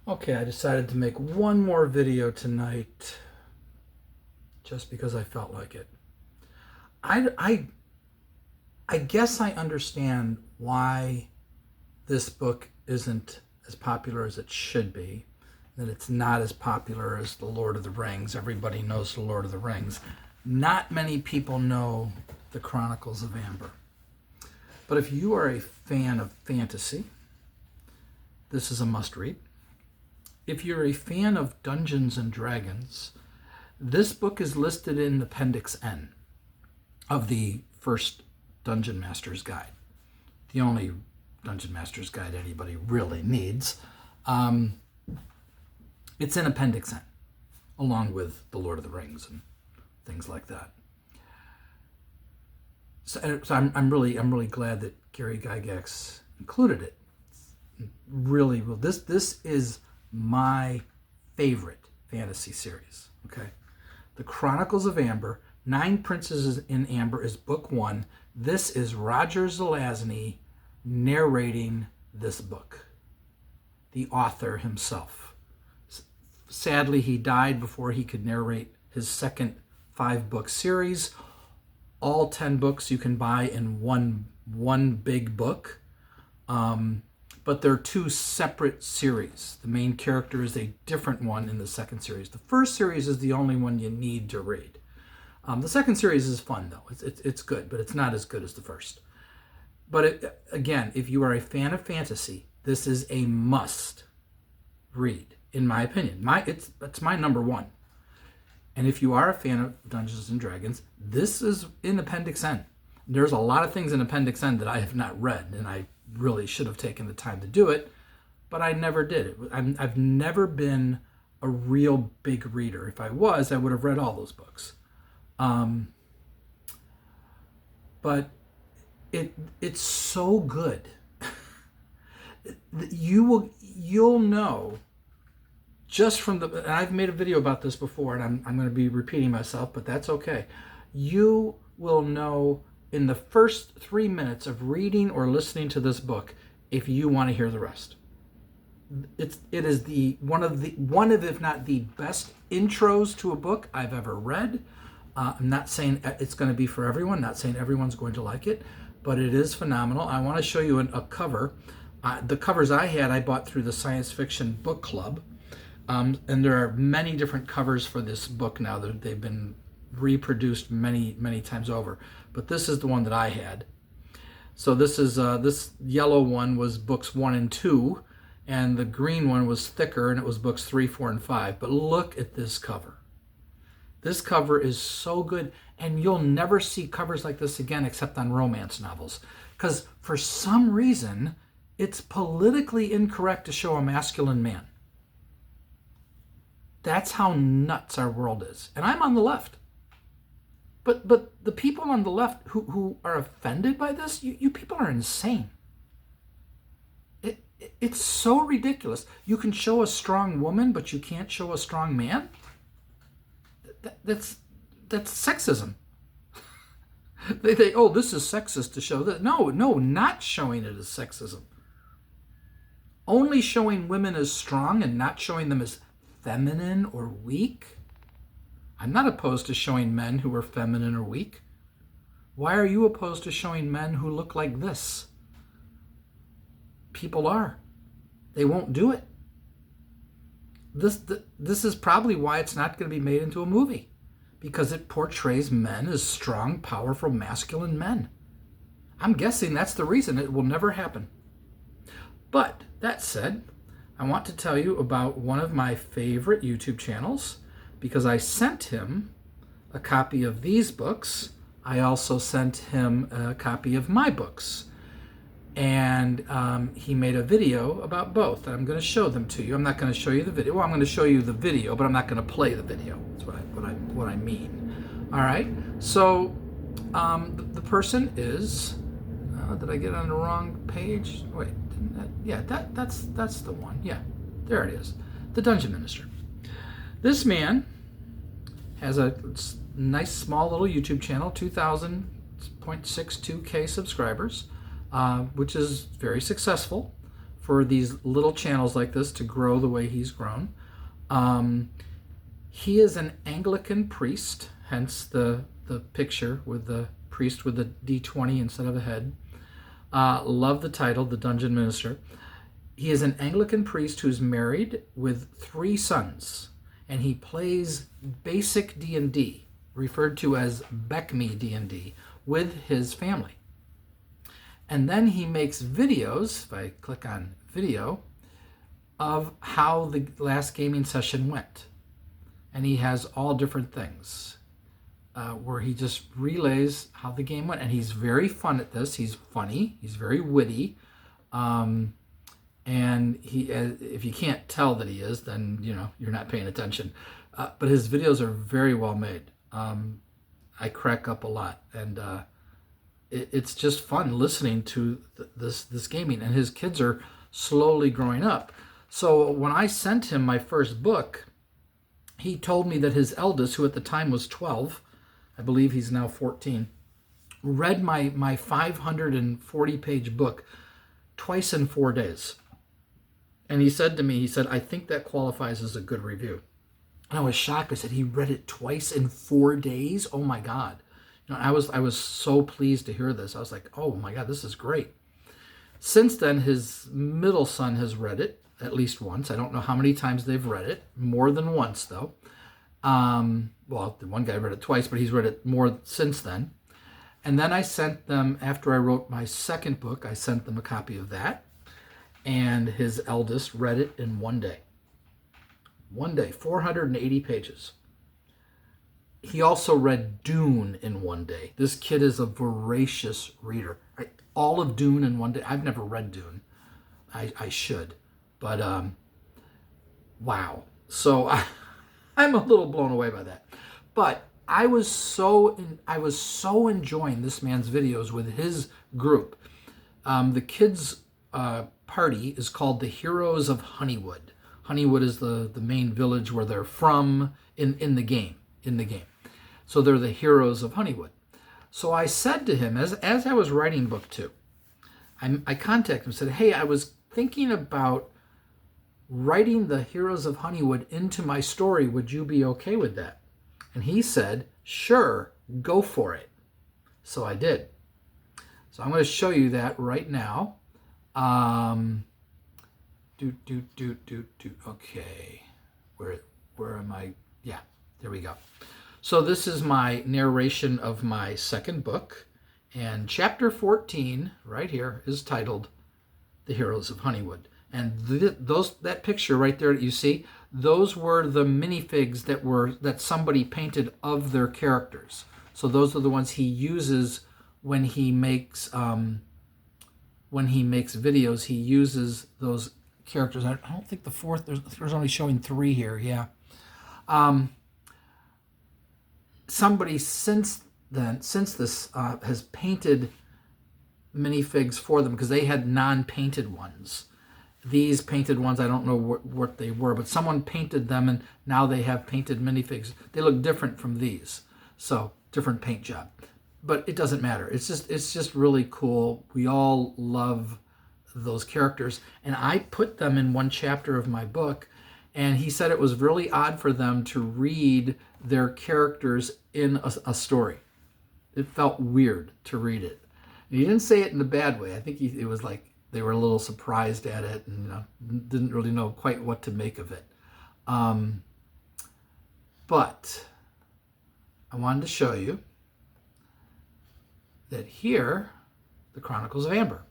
Okay, I decided to make one more video tonight just because I felt like it. I, I guess I understand why this book isn't as popular as it should be, that it's not as popular as The Lord of the Rings. Everybody knows The Lord of the Rings. Not many people know the Chronicles of Amber. But if you are a fan of fantasy, this is a must-read. If you're a fan of Dungeons and Dragons, this book is listed in Appendix N of the first Dungeon Master's Guide, the only Dungeon Master's Guide anybody really needs. It's in Appendix N, along with The Lord of the Rings and things like that. So I'm really glad that Gary Gygax included it. Really, well, this is my favorite fantasy series. Okay, The Chronicles of Amber, Nine Princes in Amber is book one. This is Roger Zelazny narrating this book, the author himself. Sadly, he died before he could narrate his second 5-book series. All 10 books you can buy in one big book. But they're two separate series. The main character is a different one in the second series. The first series is the only one you need to read. The second series is fun, though. It's good, but it's not as good as the first. But again, if you are a fan of fantasy, this is a must read, in my opinion. It's my number one. And if you are a fan of Dungeons and Dragons, this is in Appendix N. There's a lot of things in Appendix N that I have not read, and I really should have taken the time to do it, but I never did it. I've never been a real big reader. If I was, I would have read all those books. But it's so good. You'll know just from the, and I've made a video about this before, and I'm going to be repeating myself, but that's okay. You will know in the first 3 minutes of reading or listening to this book if you want to hear the rest. It is one of if not the best intros to a book I've ever read. I'm not saying it's going to be for everyone, not saying everyone's going to like it, but it is phenomenal. I want to show you a cover. The covers I bought through the Science Fiction Book Club. And there are many different covers for this book now. They've been reproduced many times over. But this is the one that I had. So this yellow one was books 1 and 2, and the green one was thicker, and it was books 3, 4, and 5. But look at this cover. This cover is so good, and you'll never see covers like this again except on romance novels. Because for some reason, it's politically incorrect to show a masculine man. That's how nuts our world is. And I'm on the left. But the people on the left who are offended by this, you people are insane. It's so ridiculous. You can show a strong woman, but you can't show a strong man? That's sexism. They this is sexist to show that. No, not showing it as sexism. Only showing women as strong and not showing them as feminine or weak. I'm not opposed to showing men who are feminine or weak. Why are you opposed to showing men who look like this? People are. They won't do it. This is probably why it's not going to be made into a movie, because it portrays men as strong, powerful, masculine men. I'm guessing that's the reason. It will never happen. But that said, I want to tell you about one of my favorite YouTube channels, because I sent him a copy of these books. I also sent him a copy of my books. And he made a video about both. And I'm going to show them to you. I'm not going to show you the video. Well, I'm going to show you the video, but I'm not going to play the video. That's what I mean. All right. So the person is. Did I get on the wrong page? Wait. That's the one. Yeah, there it is. The Dungeon Minister. This man has a nice small little YouTube channel, 2,000.62K subscribers, which is very successful for these little channels like this to grow the way he's grown. He is an Anglican priest, hence the picture with the priest with the D20 instead of a head. Love the title, The Dungeon Minister. He is an Anglican priest who's married with 3 sons, and he plays basic D&D, referred to as Beckme D&D, with his family. And then he makes videos, if I click on video, of how the last gaming session went. And he has all different things where he just relays how the game went. And he's very fun at this. He's funny. He's very witty. And he, if you can't tell that he is, then, you know, you're not paying attention. But his videos are very well made. I crack up a lot. And it's just fun listening to this gaming. And his kids are slowly growing up. So when I sent him my first book, he told me that his eldest, who at the time was 12, I believe he's now 14, read my 540-page book twice in 4 days. And he said to me, he said, I think that qualifies as a good review. And I was shocked. I said, he read it twice in 4 days? Oh my God. You know, I was so pleased to hear this. I was like, oh my God, this is great. Since then, his middle son has read it at least once. I don't know how many times they've read it. More than once, though. Well, the one guy read it twice, but he's read it more since then. And then I sent them, after I wrote my second book, I sent them a copy of that. And his eldest read it in 1 day. 1 day, 480 pages. He also read Dune in 1 day. This kid is a voracious reader. All of Dune in 1 day. I've never read Dune. I should. But, wow. So I'm a little blown away by that. But I was so enjoying this man's videos with his group. The kids' party is called the Heroes of Honeywood. Honeywood is the main village where they're from in the game. So they're the Heroes of Honeywood. So I said to him, as I was writing book 2, I contacted him and said, hey, I was thinking about writing the Heroes of Honeywood into my story. Would you be okay with that? And he said, sure, go for it. So I did. So I'm going to show you that right now. Okay. Where am I? Yeah, there we go. So this is my narration of my second book. And chapter 14, right here, is titled The Heroes of Honeywood. And that picture right there that you see, those were the minifigs that somebody painted of their characters. So those are the ones he uses when he makes videos. He uses those characters. I don't think the fourth. There's only showing 3 here. Yeah. Somebody since this has painted minifigs for them because they had non-painted ones. These painted ones, I don't know what they were, but someone painted them, and now they have painted minifigs. They look different from these, so different paint job. But it doesn't matter. It's just really cool. We all love those characters, and I put them in one chapter of my book. And he said it was really odd for them to read their characters in a story. It felt weird to read it. And he didn't say it in a bad way. I think it was like they were a little surprised at it and didn't really know quite what to make of it. But I wanted to show you that here, the Chronicles of Amber.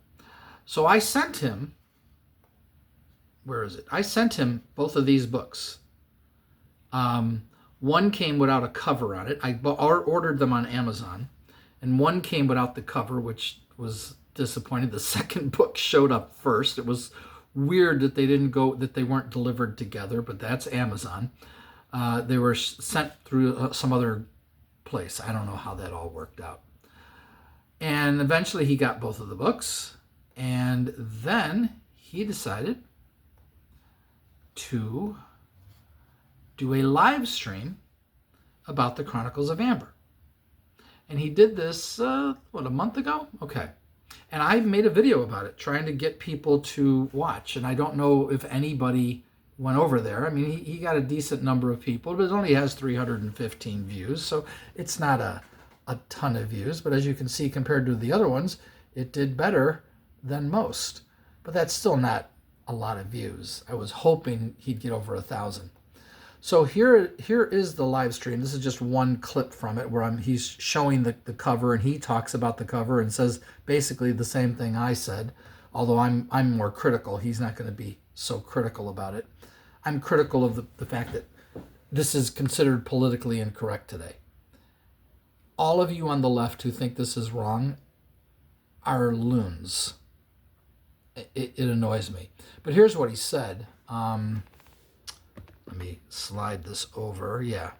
So I sent him, where is it? I sent him both of these books. One came without a cover on it. I ordered them on Amazon. And one came without the cover, which was disappointing. The second book showed up first. It was weird that they weren't delivered together, but that's Amazon. They were sent through some other place. I don't know how that all worked out. And eventually he got both of the books. And then he decided to do a live stream about the Chronicles of Amber. And he did this, a month ago? Okay. And I've made a video about it, trying to get people to watch. And I don't know if anybody went over there. I mean, he got a decent number of people, but it only has 315 views. So it's not a ton of views. But as you can see, compared to the other ones, it did better than most. But that's still not a lot of views. I was hoping he'd get over 1,000. So here is the live stream. This is just one clip from it where he's showing the cover, and he talks about the cover and says basically the same thing I said, although I'm more critical. He's not going to be so critical about it. I'm critical of the fact that this is considered politically incorrect today. All of you on the left who think this is wrong are loons. It annoys me. But here's what he said. Let me slide this over. Yeah.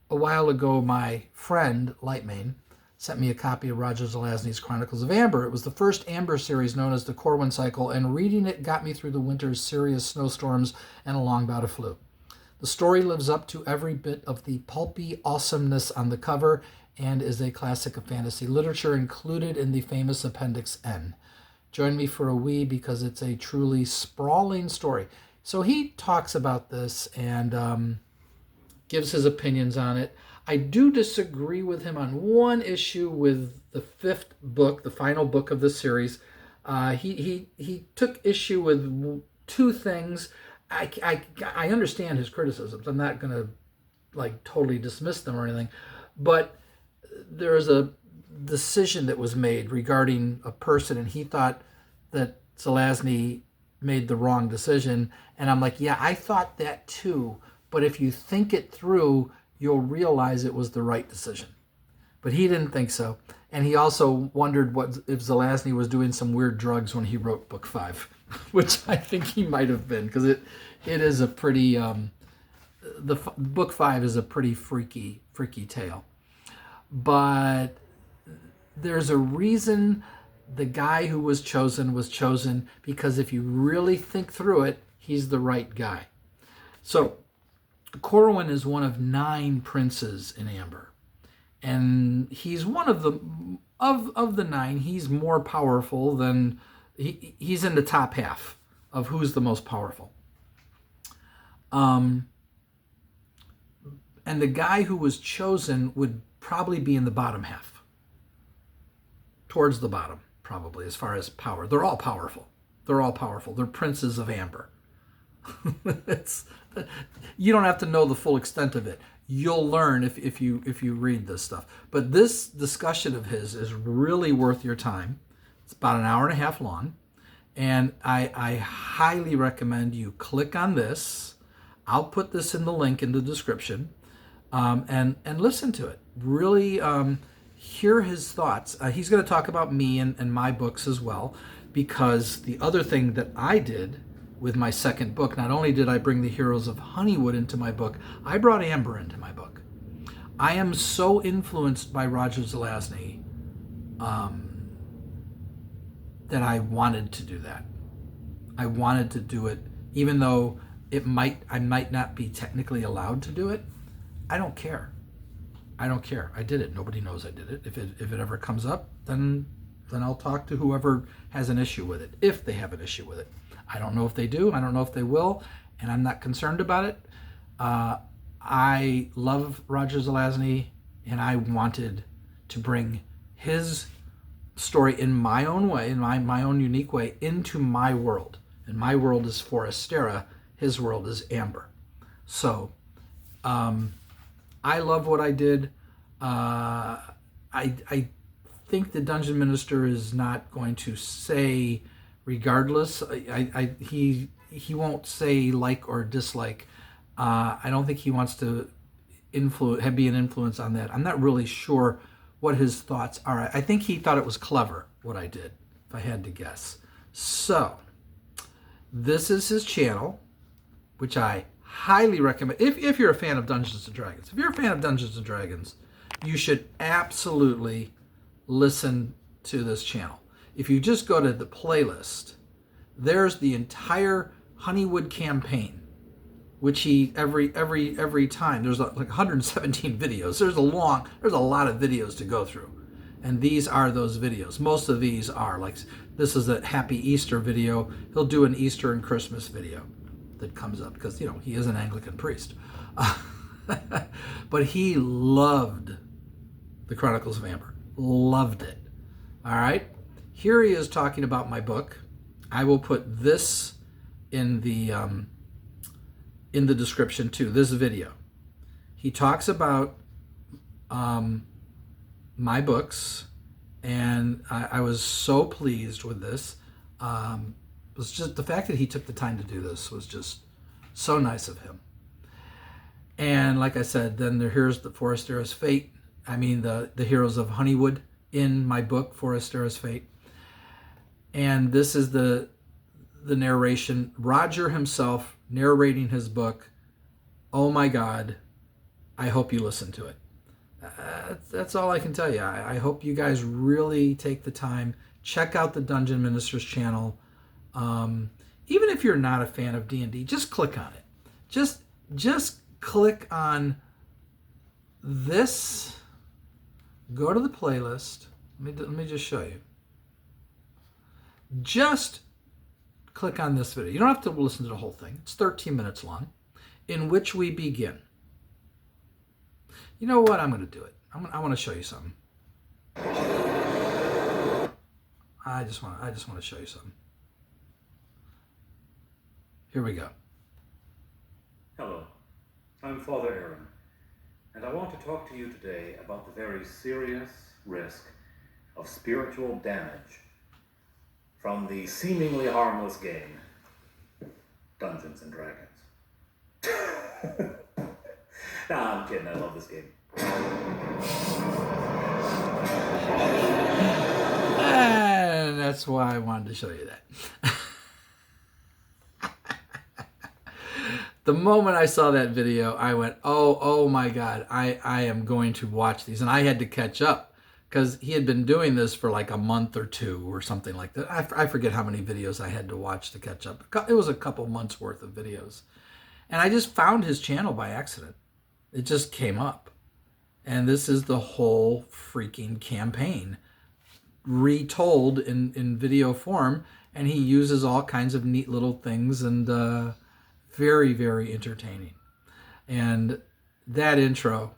A while ago, my friend, Lightmane, sent me a copy of Roger Zelazny's Chronicles of Amber. It was the first Amber series known as the Corwin Cycle, and reading it got me through the winter's serious snowstorms and a long bout of flu. The story lives up to every bit of the pulpy awesomeness on the cover and is a classic of fantasy literature included in the famous Appendix N. Join me for a wee because it's a truly sprawling story. So he talks about this and gives his opinions on it. I do disagree with him on one issue with the 5th book, the final book of the series. He took issue with 2 things. I understand his criticisms. I'm not going to totally dismiss them or anything, but there's a decision that was made regarding a person, and he thought that Zelazny made the wrong decision. And I'm like, yeah, I thought that too. But if you think it through, you'll realize it was the right decision. But he didn't think so. And he also wondered if Zelazny was doing some weird drugs when he wrote book 5, which I think he might have been, because it is a pretty, book 5 is a pretty freaky tale. But there's a reason the guy who was chosen, because if you really think through it, he's the right guy. So Corwin is one of 9 princes in Amber, and he's one of the of the 9. He's more powerful than he's in the top half of who's the most powerful. And the guy who was chosen would probably be in the bottom half, towards the bottom, probably, as far as power. They're all powerful. They're princes of Amber. You don't have to know the full extent of it. You'll learn if you read this stuff. But this discussion of his is really worth your time. It's about an hour and a half long, and I highly recommend you click on this. I'll put this in the link in the description, and listen to it. Really hear his thoughts. He's going to talk about me and my books as well, because the other thing that I did with my second book, not only did I bring the heroes of Honeywood into my book, I brought Amber into my book. I am so influenced by Roger Zelazny that I wanted to do that. I wanted to do it, even though I might not be technically allowed to do it. I don't care. I did it. Nobody knows I did it. If it ever comes up, then I'll talk to whoever has an issue with it, if they have an issue with it. I don't know if they do. I don't know if they will, and I'm not concerned about it. I love Roger Zelazny, and I wanted to bring his story in my own way, in my own unique way, into my world. And my world is Forestera. His world is Amber. So I love what I did. I think the Dungeon Minister is not going to say regardless. He won't say like or dislike. I don't think he wants to be an influence on that. I'm not really sure what his thoughts are. I think he thought it was clever what I did, if I had to guess. So this is his channel, which I highly recommend. If you're a fan of Dungeons & Dragons. If you're a fan of Dungeons & Dragons, you should absolutely listen to this channel. If you just go to the playlist, there's the entire Honeywood campaign, which he every time, there's like 117 videos. There's a lot of videos to go through. And these are those videos. Most of these are like, this is a Happy Easter video. He'll do an Easter and Christmas video that comes up because, he is an Anglican priest. But he loved the Chronicles of Amber. Loved it. All right. Here he is talking about my book. I will put this in the description too, this video. He talks about my books, and I was so pleased with this. It was just the fact that he took the time to do this was just so nice of him. And like I said, then here's the Forestera's Fate. I mean, the heroes of Honeywood in my book, Forestera's Fate. And this is the narration. Roger himself narrating his book. Oh my God, I hope you listen to it. That's all I can tell you. I hope you guys really take the time. Check out the Dungeon Ministers channel. Even if you're not a fan of D&D, just click on it. Just click on this. Go to the playlist. Let me just show you. Just click on this video. You don't have to listen to the whole thing. It's 13 minutes long, in which we begin. You know what? I'm going to do it. I want to show you something. I just want to show you something. Here we go. Hello, I'm Father Aaron, and I want to talk to you today about the very serious risk of spiritual damage from the seemingly harmless game, Dungeons and Dragons. Nah, I'm kidding, I love this game. And that's why I wanted to show you that. The moment I saw that video, I went, oh my God, I am going to watch these. And I had to catch up because he had been doing this for like a month or two or something like that. I forget how many videos I had to watch to catch up. It was a couple months worth of videos. And I just found his channel by accident. It just came up. And this is the whole freaking campaign retold in video form. And he uses all kinds of neat little things and very, very entertaining. And that intro,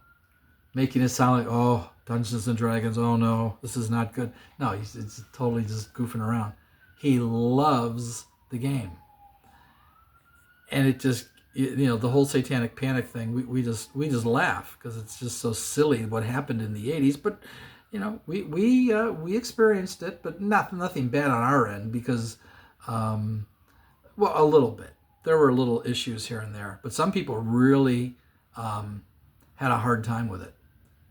making it sound like, oh, Dungeons and Dragons, oh no, this is not good. No, it's totally just goofing around. He loves the game. And it just, the whole satanic panic thing, we just laugh because it's just so silly what happened in the 80s. But, we experienced it, but nothing bad on our end because, well, a little bit. There were little issues here and there, but some people really had a hard time with it.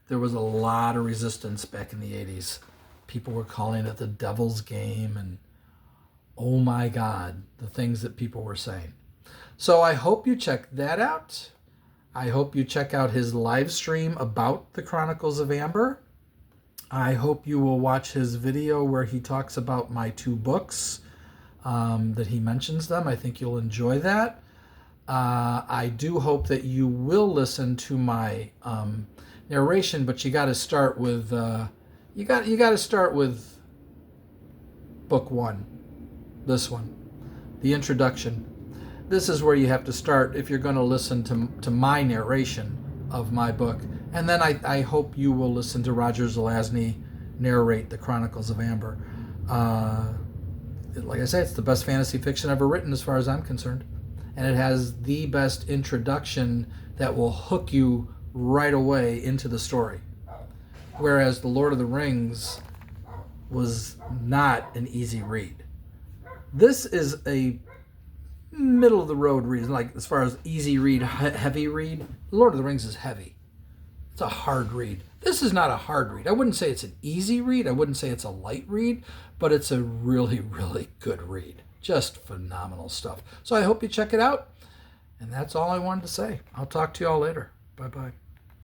There was a lot of resistance back in the 80s. People were calling it the devil's game, and oh my God, the things that people were saying. So I hope you check that out. I hope you check out his live stream about the Chronicles of Amber. I hope you will watch his video where he talks about my 2 books, that he mentions them. I think you'll enjoy that. I do hope that you will listen to my narration, but you got to start with you got to start with book 1, this one, the introduction. This is where you have to start if you're going to listen to my narration of my book, and then I hope you will listen to Roger Zelazny narrate the Chronicles of Amber. Like I say, it's the best fantasy fiction ever written as far as I'm concerned. And it has the best introduction that will hook you right away into the story. Whereas The Lord of the Rings was not an easy read. This is a middle of the road read, like as far as easy read, heavy read. The Lord of the Rings is heavy. It's a hard read. This is not a hard read. I wouldn't say it's an easy read. I wouldn't say it's a light read, but it's a really, really good read. Just phenomenal stuff. So I hope you check it out. And that's all I wanted to say. I'll talk to you all later. Bye-bye.